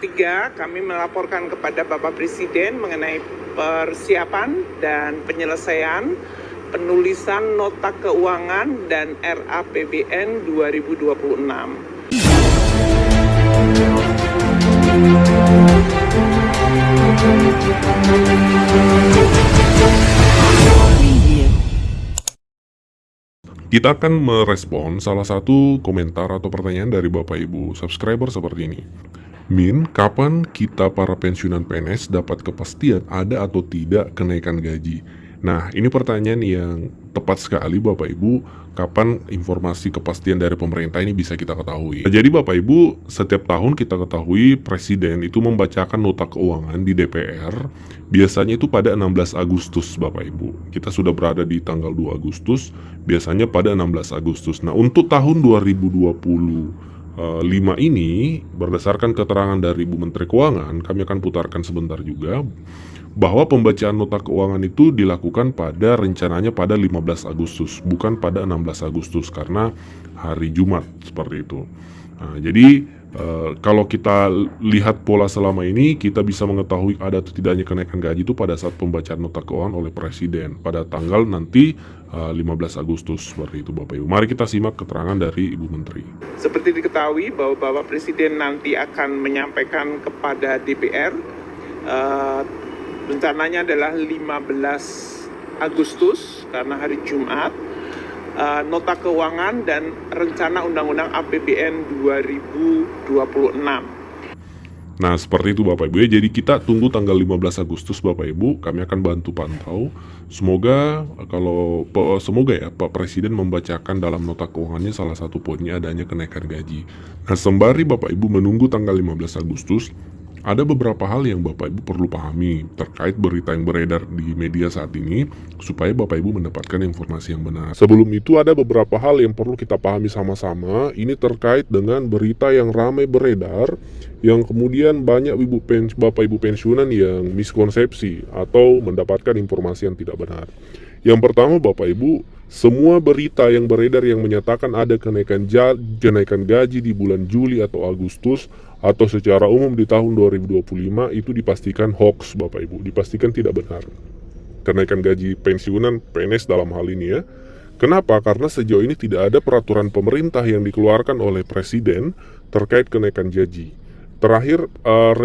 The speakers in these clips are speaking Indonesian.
Tiga, kami melaporkan kepada Bapak Presiden mengenai persiapan dan penyelesaian penulisan nota keuangan dan RAPBN 2026. Kita akan merespon salah satu komentar atau pertanyaan dari Bapak Ibu subscriber seperti ini. Min, kapan kita para pensiunan PNS dapat kepastian ada atau tidak kenaikan gaji? Nah, ini pertanyaan yang tepat sekali Bapak Ibu, kapan informasi kepastian dari pemerintah ini bisa kita ketahui. Jadi Bapak Ibu, setiap tahun kita ketahui Presiden itu membacakan nota keuangan di DPR, biasanya itu pada 16 Agustus Bapak Ibu. Kita sudah berada di tanggal 2 Agustus, biasanya pada 16 Agustus. Nah, untuk tahun 2025 ini, berdasarkan keterangan dari Ibu Menteri Keuangan, kami akan putarkan sebentar juga, bahwa pembacaan nota keuangan itu dilakukan pada rencananya pada 15 Agustus, bukan pada 16 Agustus karena hari Jumat seperti itu. Nah, jadi kalau kita lihat pola selama ini, kita bisa mengetahui ada atau tidaknya kenaikan gaji itu pada saat pembacaan nota keuangan oleh Presiden pada tanggal nanti 15 Agustus seperti itu Bapak Ibu. Mari kita simak keterangan dari Ibu Menteri. Seperti diketahui bahwa Bapak Presiden nanti akan menyampaikan kepada DPR rencananya adalah 15 Agustus karena hari Jumat, nota keuangan dan rencana Undang-Undang APBN 2026. Nah, seperti itu Bapak Ibu ya. Jadi kita tunggu tanggal 15 Agustus Bapak Ibu, kami akan bantu pantau. Semoga ya Pak Presiden membacakan dalam nota keuangannya salah satu poinnya adanya kenaikan gaji. Nah, sembari Bapak Ibu menunggu tanggal 15 Agustus, ada beberapa hal yang Bapak Ibu perlu pahami terkait berita yang beredar di media saat ini supaya Bapak Ibu mendapatkan informasi yang benar. Sebelum itu ada beberapa hal yang perlu kita pahami sama-sama. Ini terkait dengan berita yang ramai beredar yang kemudian banyak Bapak Ibu pensiunan yang miskonsepsi atau mendapatkan informasi yang tidak benar. Yang pertama Bapak Ibu, semua berita yang beredar yang menyatakan ada kenaikan gaji di bulan Juli atau Agustus atau secara umum di tahun 2025 itu dipastikan hoax Bapak Ibu, dipastikan tidak benar. Kenaikan gaji pensiunan PNS dalam hal ini ya. Kenapa? Karena sejauh ini tidak ada peraturan pemerintah yang dikeluarkan oleh Presiden terkait kenaikan gaji. Terakhir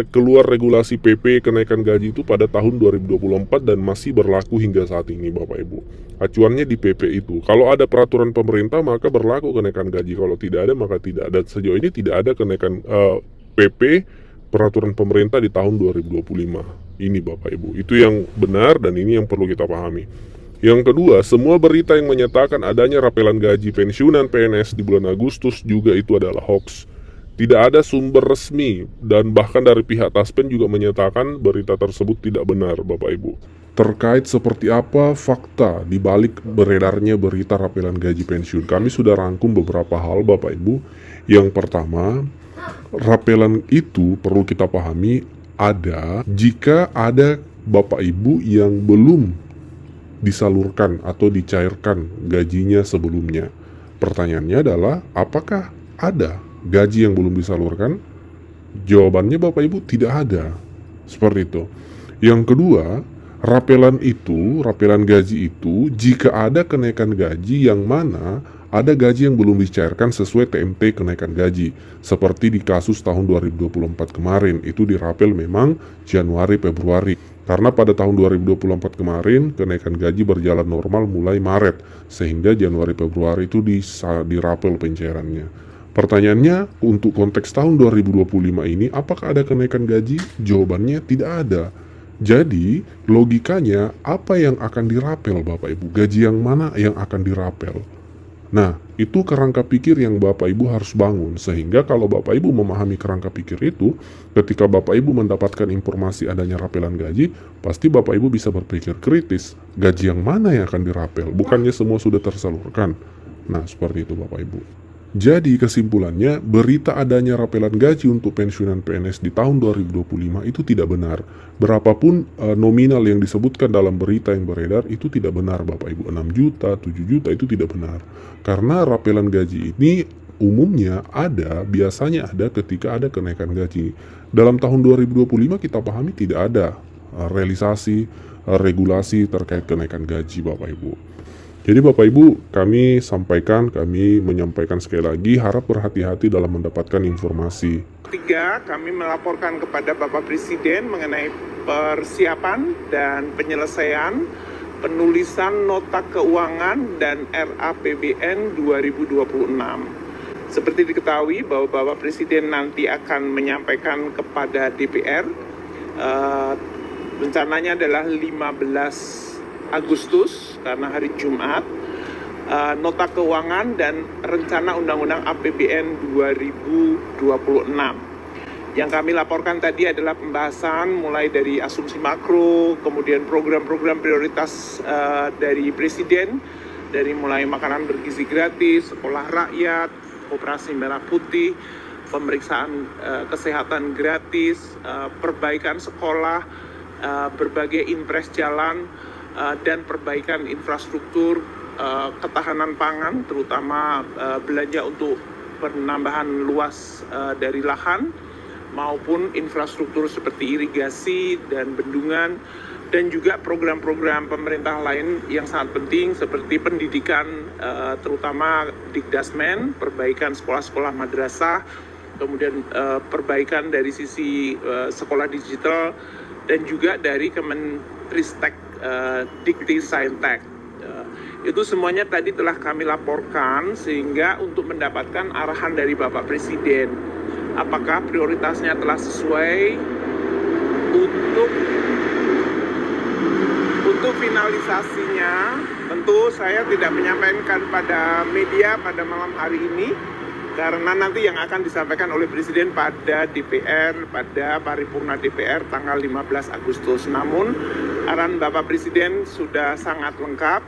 keluar regulasi PP kenaikan gaji itu pada tahun 2024 dan masih berlaku hingga saat ini Bapak Ibu. Acuannya di PP itu. Kalau ada peraturan pemerintah maka berlaku kenaikan gaji. Kalau tidak ada maka tidak ada. Sejauh ini tidak ada kenaikan PP peraturan pemerintah di tahun 2025. Ini Bapak Ibu. Itu yang benar dan ini yang perlu kita pahami. Yang kedua, semua berita yang menyatakan adanya rapelan gaji pensiunan PNS di bulan Agustus juga itu adalah hoax. Tidak ada sumber resmi dan bahkan dari pihak Taspen juga menyatakan berita tersebut tidak benar Bapak Ibu. Terkait seperti apa fakta di balik beredarnya berita rapelan gaji pensiun, kami sudah rangkum beberapa hal Bapak Ibu. Yang pertama, rapelan itu perlu kita pahami ada jika ada Bapak Ibu yang belum disalurkan atau dicairkan gajinya sebelumnya. Pertanyaannya adalah apakah ada gaji yang belum disalurkan? Jawabannya Bapak Ibu tidak ada. Seperti itu. Yang kedua, rapelan gaji itu jika ada kenaikan gaji yang mana ada gaji yang belum dicairkan sesuai TMT kenaikan gaji. Seperti di kasus tahun 2024 kemarin, itu dirapel memang Januari Februari. Karena pada tahun 2024 kemarin kenaikan gaji berjalan normal mulai Maret, sehingga Januari Februari itu dirapel pencairannya. Pertanyaannya, untuk konteks tahun 2025 ini, apakah ada kenaikan gaji? Jawabannya tidak ada. Jadi, logikanya, apa yang akan dirapel Bapak Ibu? Gaji yang mana yang akan dirapel? Nah, itu kerangka pikir yang Bapak Ibu harus bangun. Sehingga kalau Bapak Ibu memahami kerangka pikir itu, ketika Bapak Ibu mendapatkan informasi adanya rapelan gaji, pasti Bapak Ibu bisa berpikir kritis. Gaji yang mana yang akan dirapel? Bukannya semua sudah tersalurkan? Nah, seperti itu Bapak Ibu. Jadi kesimpulannya, berita adanya rapelan gaji untuk pensiunan PNS di tahun 2025 itu tidak benar. Berapapun nominal yang disebutkan dalam berita yang beredar itu tidak benar Bapak Ibu. 6 juta, 7 juta itu tidak benar. Karena rapelan gaji ini umumnya biasanya ada ketika ada kenaikan gaji. dalam tahun 2025 kita pahami tidak ada realisasi regulasi terkait kenaikan gaji Bapak Ibu. Jadi Bapak Ibu, kami menyampaikan sekali lagi, harap berhati-hati dalam mendapatkan informasi. Ketiga, kami melaporkan kepada Bapak Presiden mengenai persiapan dan penyelesaian penulisan nota keuangan dan RAPBN 2026. Seperti diketahui bahwa Bapak Presiden nanti akan menyampaikan kepada DPR, rencananya adalah 15 Agustus karena hari Jumat, nota keuangan dan rencana Undang-Undang APBN 2026. Yang kami laporkan tadi adalah pembahasan mulai dari asumsi makro, kemudian program-program prioritas dari Presiden, dari mulai makanan bergizi gratis, sekolah rakyat, operasi merah putih, pemeriksaan kesehatan gratis, perbaikan sekolah, berbagai impres jalan, dan perbaikan infrastruktur, ketahanan pangan, terutama belanja untuk penambahan luas dari lahan, maupun infrastruktur seperti irigasi dan bendungan, dan juga program-program pemerintah lain yang sangat penting seperti pendidikan, terutama Dikdasmen, perbaikan sekolah-sekolah madrasah, kemudian perbaikan dari sisi sekolah digital, dan juga dari Kemenristek Dikti Saintek. Itu semuanya tadi telah kami laporkan, sehingga untuk mendapatkan arahan dari Bapak Presiden apakah prioritasnya telah sesuai untuk finalisasinya. Tentu saya tidak menyampaikan pada media pada malam hari ini, karena nanti yang akan disampaikan oleh Presiden pada DPR, pada paripurna DPR tanggal 15 Agustus. Namun arahan Bapak Presiden sudah sangat lengkap,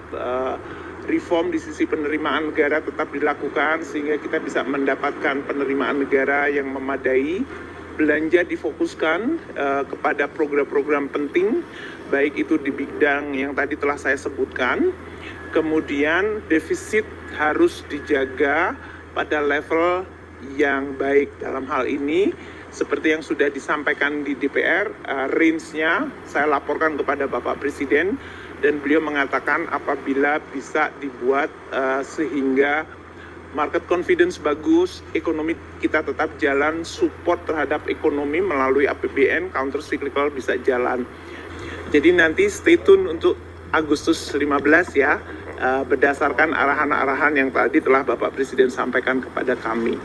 reform di sisi penerimaan negara tetap dilakukan sehingga kita bisa mendapatkan penerimaan negara yang memadai, belanja difokuskan kepada program-program penting, baik itu di bidang yang tadi telah saya sebutkan, kemudian defisit harus dijaga pada level yang baik. Dalam hal ini, seperti yang sudah disampaikan di DPR, range-nya saya laporkan kepada Bapak Presiden, dan beliau mengatakan apabila bisa dibuat sehingga market confidence bagus, ekonomi kita tetap jalan, support terhadap ekonomi melalui APBN, counter cyclical bisa jalan. Jadi nanti stay tune untuk Agustus 15 ya, berdasarkan arahan-arahan yang tadi telah Bapak Presiden sampaikan kepada kami.